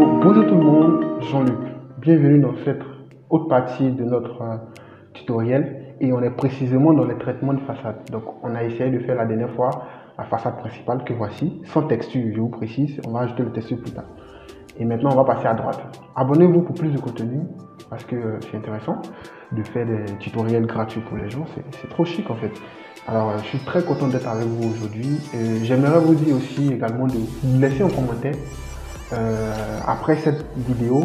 Bonjour tout le monde, Jean-Luc. Bienvenue dans cette autre partie de notre tutoriel et on est précisément dans les traitements de façade. Donc on a essayé de faire la dernière fois la façade principale que voici, sans texture, je vous précise, on va ajouter le texture plus tard. Et maintenant on va passer à droite. Abonnez-vous pour plus de contenu parce que c'est intéressant de faire des tutoriels gratuits pour les gens, c'est trop chic en fait. Alors je suis très content d'être avec vous aujourd'hui. J'aimerais vous dire aussi également de vous laisser un commentaire après cette vidéo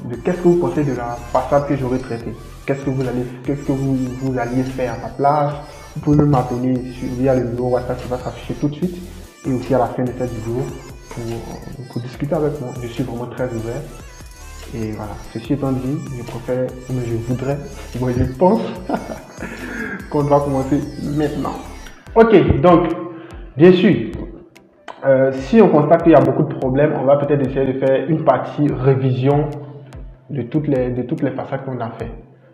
de qu'est-ce que vous pensez de la façade que j'aurais traitée. Qu'est-ce que vous alliez faire à ma place. Vous pouvez m'appeler via le numéro WhatsApp qui va s'afficher tout de suite et aussi à la fin de cette vidéo pour discuter avec moi. Je suis vraiment très ouvert. Et voilà, ceci étant dit, je voudrais, moi je pense qu'on doit commencer maintenant. Ok, donc, bien sûr, si on constate qu'il y a beaucoup de problèmes, on va peut-être essayer de faire une partie révision de toutes les façades qu'on a fait.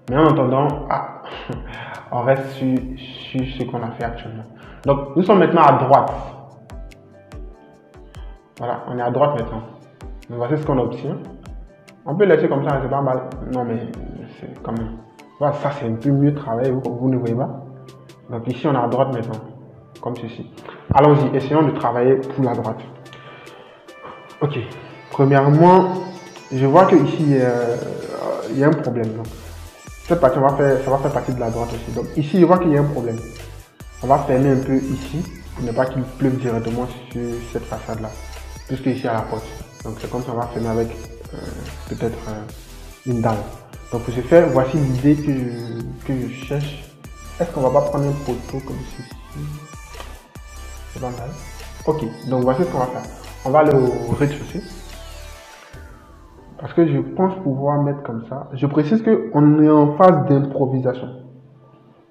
Mais en attendant, on reste sur ce qu'on a fait actuellement. Donc, nous sommes maintenant à droite. Voilà, on est à droite maintenant. Donc, voici ce qu'on obtient. On peut laisser comme ça, c'est pas mal. Non, mais c'est quand même. Voilà, ça c'est un peu mieux travaillé, vous ne voyez pas. Donc ici, on est à droite maintenant, comme ceci. Allons-y, essayons de travailler pour la droite. Ok. Premièrement, je vois que ici il y a un problème. Donc, cette partie, ça va faire partie de la droite aussi. Donc ici, je vois qu'il y a un problème. On va fermer un peu ici, pour ne pas qu'il pleuve directement sur cette façade-là, puisque ici à la porte. Donc c'est comme ça, on va fermer avec peut-être une dalle. Donc pour ce faire, voici l'idée que je cherche. Est-ce qu'on va pas prendre un poteau comme ceci? C'est pas mal. Ok, donc voici ce qu'on va faire. On va aller au rez-de-chaussée. Parce que je pense pouvoir mettre comme ça. Je précise qu'on est en phase d'improvisation.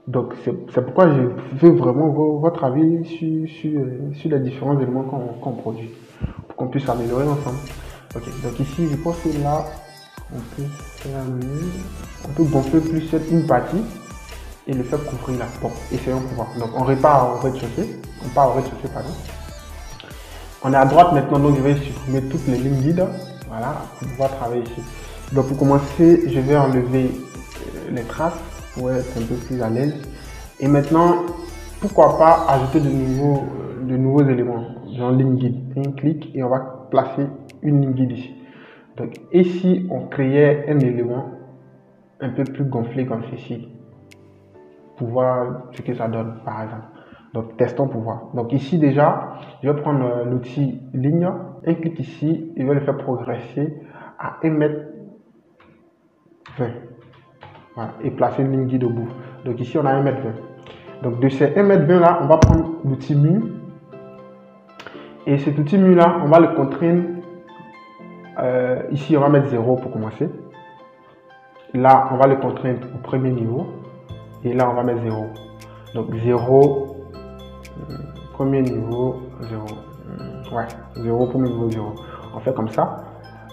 Donc c'est pourquoi je veux vraiment votre avis sur les différents éléments qu'on produit. Pour qu'on puisse améliorer ensemble. Ok, donc ici je pense que là on peut faire mieux. On peut gonfler plus une partie et le faire couvrir là. Bon, essayons de voir. Donc on repart au rez-de-chaussée. On part au rez-de-chaussée, pardon. On est à droite maintenant, donc je vais supprimer toutes les lignes guides. Voilà, pour pouvoir travailler ici. Donc pour commencer, je vais enlever les traces pour être un peu plus à l'aise. Et maintenant, pourquoi pas ajouter de nouveaux éléments, genre ligne guide. Un clic et on va placer une ligne guide ici. Donc ici, on créait un élément un peu plus gonflé comme ceci. Pour voir ce que ça donne, par exemple. Donc testons pour voir. Donc ici déjà, je vais prendre l'outil ligne, un clic ici, et je vais le faire progresser à 1,20 m. Voilà, et placer une ligne guide au bout. Donc ici, on a 1,20 m. Donc de ces 1,20 m là, on va prendre l'outil mu. Et cet outil mu là, on va le contraindre. Ici, on va mettre 0 pour commencer. Là, on va le contraindre au premier niveau. Et là, on va mettre 0. Donc 0, premier niveau, 0. Ouais, 0, premier niveau, 0. On fait comme ça.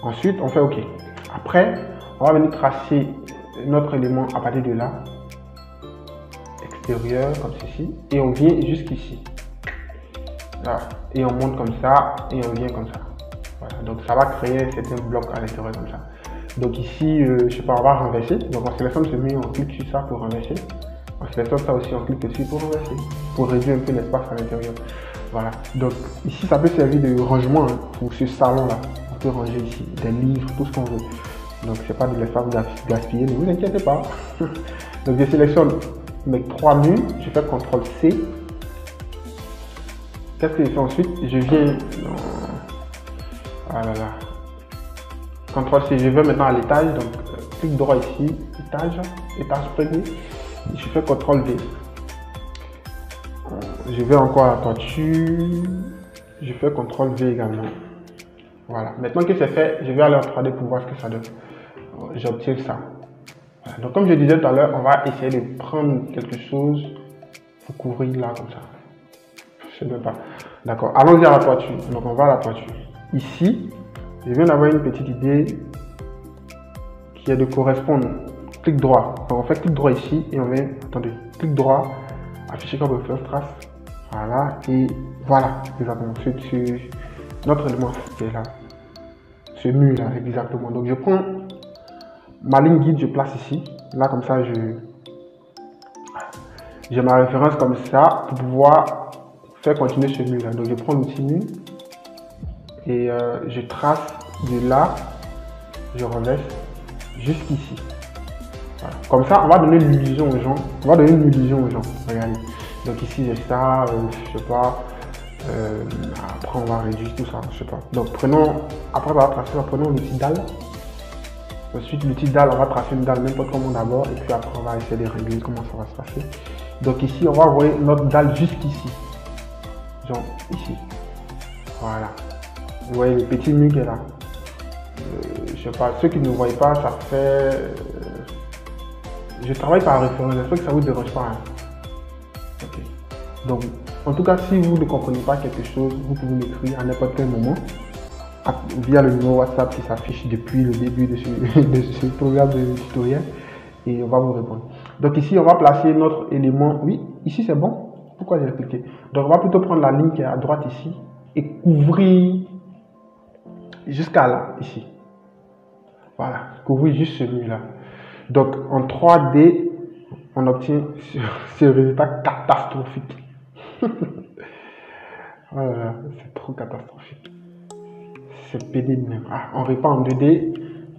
Ensuite, on fait OK. Après, on va venir tracer notre élément à partir de là. Extérieur, comme ceci. Et on vient jusqu'ici. Là. Et on monte comme ça. Et on vient comme ça. Voilà. Donc ça va créer certains blocs à l'intérieur comme ça. Donc ici, je sais pas, on va renverser. Donc on sélectionne celui, on clique sur ça pour renverser. On sélectionne ça aussi, on clique dessus pour renverser. Pour réduire un peu l'espace à l'intérieur. Voilà. Donc ici, ça peut servir de rangement hein, pour ce salon-là. On peut ranger ici des livres, tout ce qu'on veut. Donc c'est pas de l'espace gaspillé, ne vous inquiétez pas. Donc je sélectionne mes 3 murs, je fais CTRL C. Qu'est-ce que je fais ensuite? Je viens voilà. CTRL C, je vais maintenant à l'étage, donc clic droit ici, étage premier, je fais CTRL V. Je vais encore à la toiture, je fais CTRL V également. Voilà, maintenant que c'est fait, je vais aller en 3D pour voir ce que ça donne. J'obtiens ça. Voilà. Donc comme je disais tout à l'heure, on va essayer de prendre quelque chose pour couvrir là comme ça. Je ne sais même pas. D'accord, allons-y à la toiture. Donc on va à la toiture. Ici, je viens d'avoir une petite idée qui est de correspondre. Clic droit. Donc on fait clic droit ici et on vient, attendez, clic droit, afficher comme first trace. Voilà, et voilà, exactement. Sur notre élément qui est là. ce mur là exactement. Donc je prends ma ligne guide, je place ici. Là comme ça, j'ai ma référence comme ça pour pouvoir faire continuer ce mur là. Donc je prends l'outil mur et je trace de là, je renverse jusqu'ici. Voilà. Comme ça, on va donner l'illusion aux gens. On va donner une illusion aux gens. Regardez. Donc ici j'ai ça, je sais pas. Après on va réduire tout ça, je sais pas. Donc prenons, après avoir tracé, prenons l'outil dalle. Ensuite l'outil dalle, on va tracer une dalle n'importe comment d'abord et puis après on va essayer de régler comment ça va se passer. Donc ici on va envoyer notre dalle jusqu'ici. Genre ici. Voilà. Vous voyez le petit mur qui est là. Je sais pas, ceux qui ne voient pas, ça fait... je travaille par référence, j'espère que ça vous dérange pas. Hein. Ok. Donc, en tout cas, si vous ne comprenez pas quelque chose, vous pouvez m'écrire à n'importe quel moment via le numéro WhatsApp qui s'affiche depuis le début de ce programme de tutoriel et on va vous répondre. Donc ici, on va placer notre élément. Oui, ici c'est bon. Pourquoi j'ai cliqué? Donc on va plutôt prendre la ligne qui est à droite ici et couvrir jusqu'à là, ici. Voilà, couvrir juste celui-là. Donc en 3D, on obtient ce résultat catastrophique. Voilà, c'est trop catastrophique. C'est pénible même. Ah, on répand en 2D.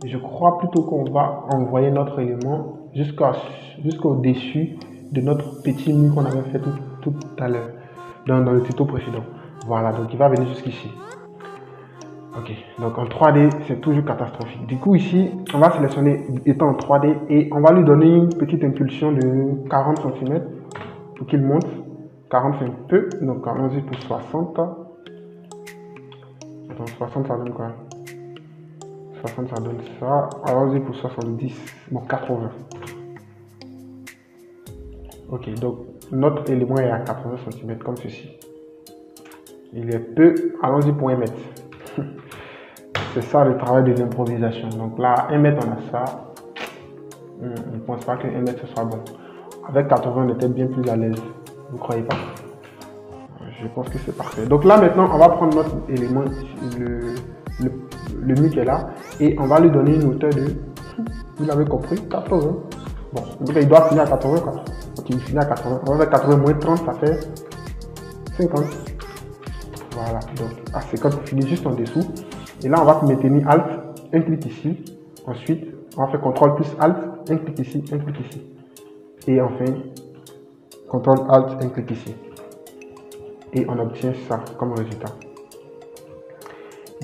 Je crois plutôt qu'on va envoyer notre élément jusqu'au dessus de notre petit mur qu'on avait fait tout à l'heure dans le tuto précédent. Voilà, donc il va venir jusqu'ici. Ok, donc en 3D, c'est toujours catastrophique. Du coup, ici, on va sélectionner étant en 3D et on va lui donner une petite impulsion de 40 cm pour qu'il monte. 40 c'est un peu, donc allons-y pour 60. Attends, 60 ça donne quoi? 60 ça donne ça. Allons-y pour 70. Bon, 80. Ok, donc notre élément est à 80 cm comme ceci. Il est peu. Allons-y pour 1 mètre. C'est ça le travail de l'improvisation. Donc là, 1 mètre, on a ça. On ne pense pas que 1 mètre ce soit bon. Avec 80, on était bien plus à l'aise. Vous ne croyez pas? Je pense que c'est parfait. Donc là, maintenant, on va prendre notre élément, le mur qui est là, et on va lui donner une hauteur de, vous l'avez compris, 80. Bon, en tout cas, il doit finir à 80, quoi. Donc il finit à 80. On va faire 80 moins 30, ça fait 50. Voilà, donc à 50, on finit juste en dessous. Et là, on va maintenir Alt, un clic ici. Ensuite, on va faire CTRL plus Alt, un clic ici, un clic ici. Et enfin, CTRL Alt, un clic ici. Et on obtient ça comme résultat.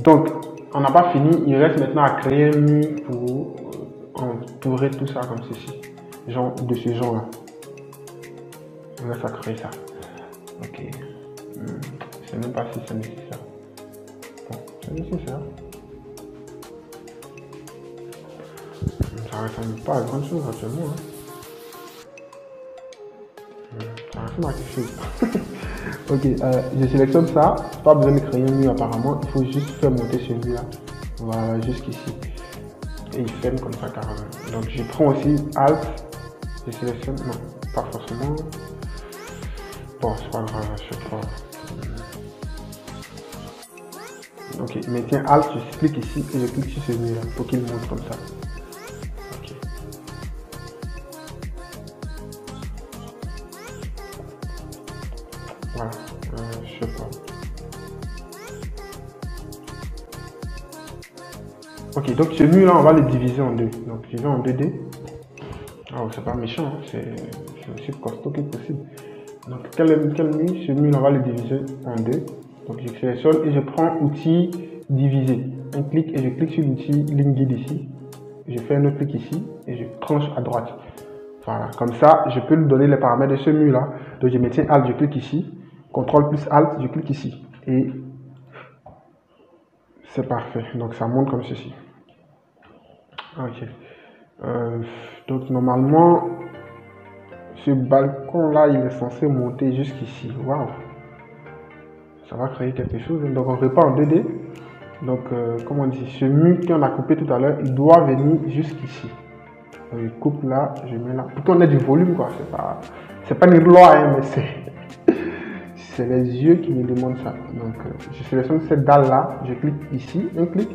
Donc, on n'a pas fini. Il reste maintenant à créer un mur pour entourer tout ça comme ceci. Genre de ce genre-là. On reste à créer ça. Ok. Je sais même pas si c'est nécessaire. Bon, c'est nécessaire. Ça ressemble pas à grand chose actuellement. Ça ressemble à quelque chose. Ok, je sélectionne ça. Pas besoin de créer un mur apparemment. Il faut juste faire monter celui-là. Voilà, jusqu'ici. Et il ferme comme ça carrément. Donc je prends aussi Alt. Je sélectionne. Non, pas forcément. Bon, c'est pas grave, je sais pas. Ok, maintenant Alt, je clique ici et je clique sur celui-là pour qu'il monte comme ça. Ok. Voilà, je sais pas. Ok, donc ce mur là, on va le diviser en deux. Donc je vais en 2D. Oh, c'est pas méchant, hein? C'est aussi costaud que possible. Donc quel mur? Ce mur là, on va le diviser en deux. Donc je sélectionne et je prends outil diviser. Un clic et je clique sur l'outil ligne guide ici. Je fais un autre clic ici et je tranche à droite. Voilà, comme ça, je peux lui donner les paramètres de ce mur là. Donc je maintiens Alt, je clique ici. CTRL plus Alt, je clique ici. Et c'est parfait. Donc ça monte comme ceci. Ok. Donc normalement, ce balcon là, il est censé monter jusqu'ici. Waouh. Ça va créer quelque chose. Donc on répare en 2D. Donc comme on dit, ce mur qu'on a coupé tout à l'heure, il doit venir jusqu'ici. Donc je coupe là, je mets là. Pour qu'on ait du volume quoi. C'est pas une loi, hein, mais c'est les yeux qui me demandent ça. Donc, je sélectionne cette dalle-là, je clique ici, un clic,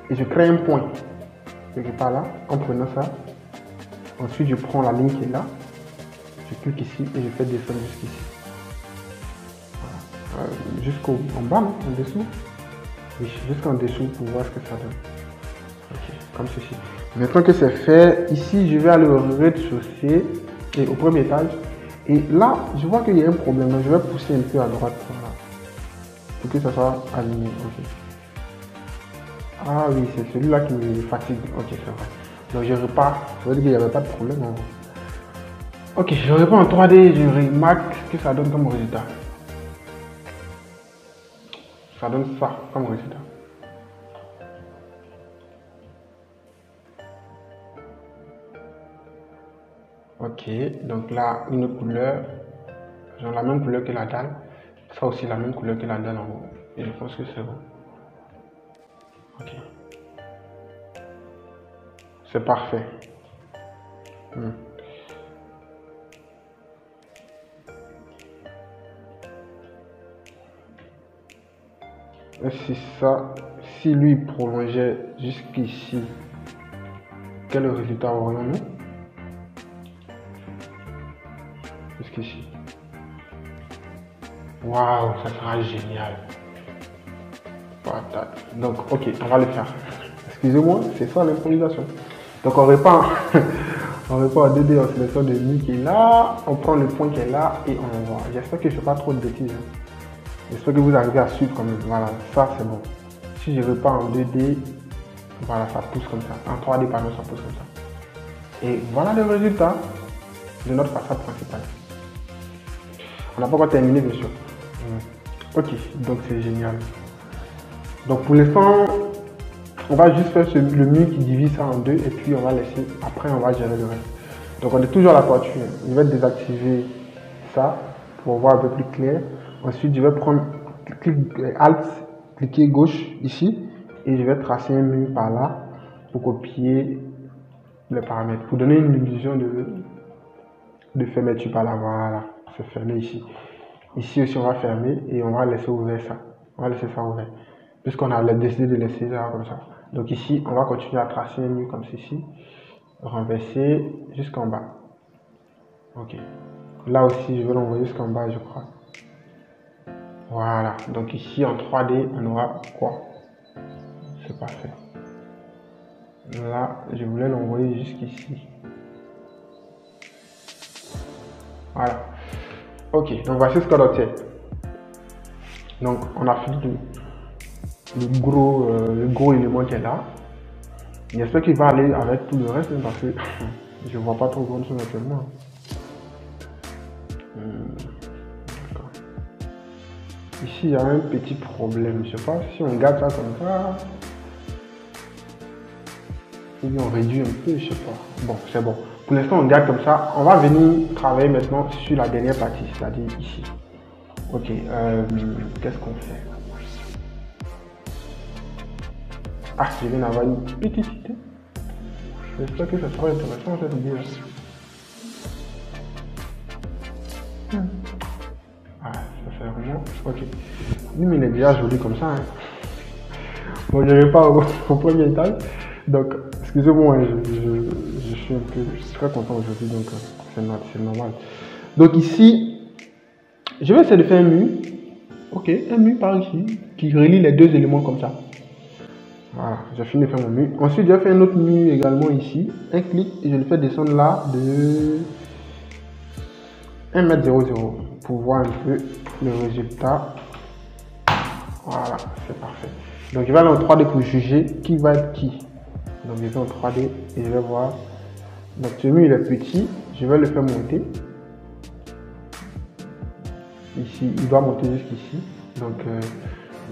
et je crée un point. Quelque part là, en prenant ça. Ensuite, je prends la ligne qui est là, je clique ici et je fais descendre jusqu'ici. Voilà. Jusqu'en bas, non, en dessous. Oui, jusqu'en dessous pour voir ce que ça donne. Ok, comme ceci. Maintenant que c'est fait, ici, je vais aller au rez-de-chaussée et au premier étage. Et là, je vois qu'il y a un problème. Donc, je vais pousser un peu à droite voilà, pour que ça soit aligné. Okay. Ah oui, c'est celui-là qui me fatigue. Ok, c'est vrai. Donc, je repars. Ça veut dire qu'il n'y avait pas de problème. Hein. Ok, je repars en 3D. Je remarque ce que ça donne comme résultat. Ça donne ça comme résultat. Ok, donc là, une autre couleur. Genre la même couleur que la dalle. Ça aussi la même couleur que la dalle en haut. Et je pense que c'est bon. Ok. C'est parfait. Et si ça, si lui prolongeait jusqu'ici, quel résultat aurions-nous? Jusqu'ici. Waouh, ça sera génial. Donc, ok, on va le faire. Excusez-moi, c'est ça l'improvisation. Donc, on repart en 2D, on sélectionne le nu qui est là, on prend le point qui est là et on envoie. J'espère que je ne fais pas trop de bêtises. Hein. J'espère que vous arrivez à suivre quand même. Voilà, ça c'est bon. Si je repars en 2D, voilà, ça pousse comme ça. En 3D, pardon, ça pousse comme ça. Et voilà le résultat de notre façade principale. On n'a pas encore terminé, bien sûr. Ok, donc c'est génial. Donc pour l'instant, on va juste faire le mur qui divise ça en deux et puis on va laisser, après on va gérer le reste. Donc on est toujours à la toiture. Je vais désactiver ça pour voir un peu plus clair. Ensuite, je vais prendre Alt, cliquer gauche ici et je vais tracer un mur par là pour copier les paramètres, pour donner une illusion de fermeture par là. Voilà, c'est fermé ici. Ici aussi, on va fermer et on va laisser ouvert ça. On va laisser ça ouvert. Puisqu'on a décidé de laisser ça comme ça. Donc ici, on va continuer à tracer un mur comme ceci. Renverser jusqu'en bas. Ok. Là aussi, je vais l'envoyer jusqu'en bas, je crois. Voilà. Donc ici, en 3D, on aura quoi? C'est parfait. Là, je voulais l'envoyer jusqu'ici. Voilà. Ok. Donc voici ce qu'on obtient. Donc, on a fait le gros élément qui est là. J'espère qu'il va aller avec tout le reste parce que je vois pas trop grand chose actuellement. Ici, il y a un petit problème. Je sais pas si on garde ça comme ça. Ou bien on réduit un peu, je sais pas. Bon, c'est bon. Pour l'instant, on garde comme ça. On va venir travailler maintenant sur la dernière partie, c'est-à-dire ici. Ok, qu'est-ce qu'on fait? Ah, je viens d'avoir une petite idée. J'espère que ça sera intéressant cette idée là. Ah, ça fait vraiment. Ok. Lui, mais il est déjà joli comme ça. Hein. Bon, je vais pas au premier étage. Donc, excusez-moi, je suis un peu très content aujourd'hui, donc c'est normal. Donc ici, je vais essayer de faire un mur. Ok, un mur par ici, qui relie les deux éléments comme ça. Voilà, j'ai fini de faire mon mur. Ensuite, je vais faire un autre mur également ici. Un clic et je le fais descendre là de 1,00 m pour voir un peu le résultat. Voilà, c'est parfait. Donc, je vais aller en 3D pour juger qui va être qui. Donc, je vais en 3D et je vais voir. Donc, ce mur il est petit. Je vais le faire monter. Ici, il doit monter jusqu'ici. Donc,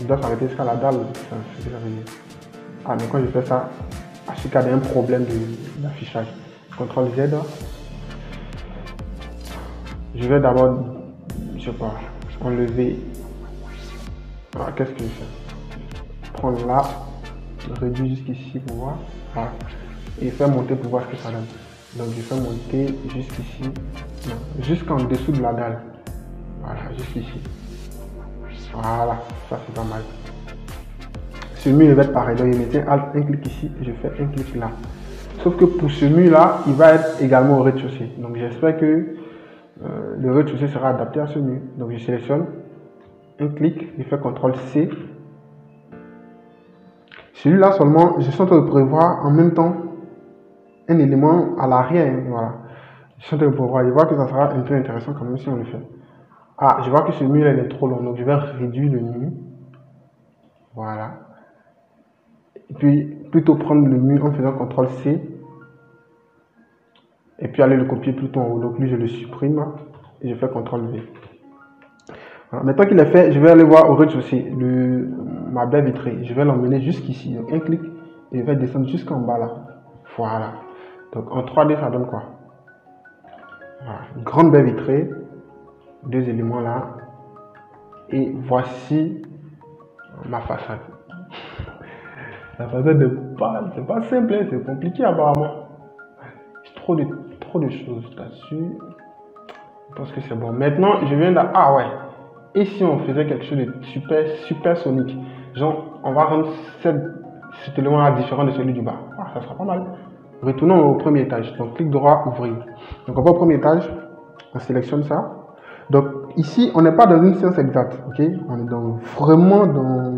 il doit s'arrêter jusqu'à la dalle. C'est ce que ça veut dire. Ah, mais quand je fais ça, à ce cas, il y a un problème d'affichage. CTRL Z. Je vais d'abord, je sais pas, enlever. Ah, qu'est-ce que je fais? Prendre là, réduire jusqu'ici pour voir. Voilà. Et faire monter pour voir ce que ça donne. Donc, je fais monter jusqu'ici, jusqu'en dessous de la dalle. Voilà, jusqu'ici. Voilà, ça c'est pas mal. Ce mur il va être pareil, donc je mettais Alt, un clic ici et je fais un clic là. Sauf que pour ce mur là, il va être également au rez-de-chaussée. Donc j'espère que le rez-de-chaussée sera adapté à ce mur. Donc je sélectionne, un clic, je fais CTRL C. Celui-là seulement, je suis en train de prévoir en même temps un élément à l'arrière. Voilà. Je suis en train de prévoir. Je vois que ça sera un peu intéressant quand même si on le fait. Ah, je vois que ce mur là, il est trop long, donc je vais réduire le mur. Voilà. Et puis plutôt prendre le mur en faisant CTRL C. Et puis aller le copier plutôt en haut. Donc lui, je le supprime et je fais CTRL V. Voilà. Maintenant qu'il est fait, je vais aller voir au rez-de-chaussée ma baie vitrée. Je vais l'emmener jusqu'ici. Donc un clic et je vais descendre jusqu'en bas là. Voilà. Donc en 3D, ça donne quoi? Voilà. Une grande baie vitrée. Deux éléments là. Et voici ma façade. La façade c'est pas simple, hein, c'est compliqué apparemment. Trop de choses là-dessus. Je pense que c'est bon. Maintenant, je viens de... Ah ouais. Et si on faisait quelque chose de super sonique? Genre, on va rendre cet élément-là différent de celui du bas. Ah, ça sera pas mal. Retournons au premier étage. Donc, clic droit, ouvrir. Donc, on va au premier étage. On sélectionne ça. Donc, ici, on n'est pas dans une science exacte. Ok? On est vraiment dans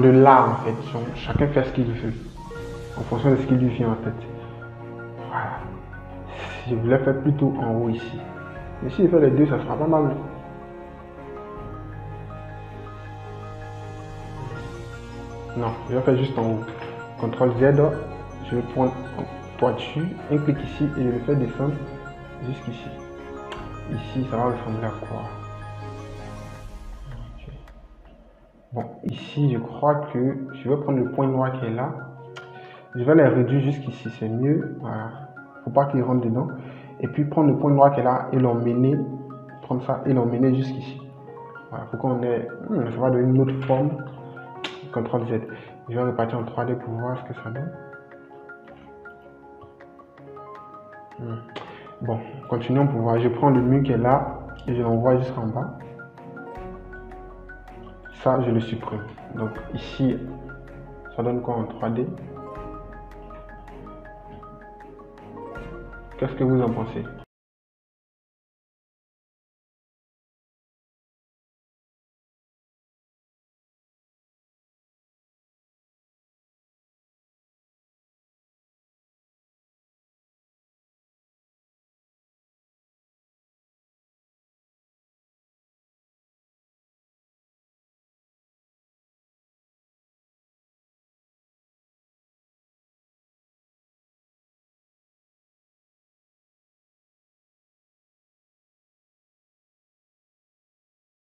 de l'art, en fait. Genre, chacun fait ce qu'il veut. En fonction de ce qui lui vient en tête. Voilà. Je voulais faire plutôt en haut ici. Mais si je fais les deux, ça sera pas mal. Non, je vais faire juste en haut. CTRL Z, je vais prendre toiture, un clic ici et je le fais descendre jusqu'ici. Ici, ça va ressembler à quoi? Okay. Bon, ici, je crois que je vais prendre le point noir qui est là. Je vais les réduire jusqu'ici, c'est mieux. Voilà. Faut pas qu'il rentre dedans. Et puis prendre le point noir qui est là et l'emmener, prendre ça et l'emmener jusqu'ici. Voilà, faut qu'on ait. Ça va donner une autre forme. CTRL Z. Je vais repartir en 3D pour voir ce que ça donne. Bon, continuons pour voir. Je prends le mur qui est là et je l'envoie jusqu'en bas. Ça, je le supprime. Donc ici, ça donne quoi en 3D? Qu'est-ce que vous en pensez?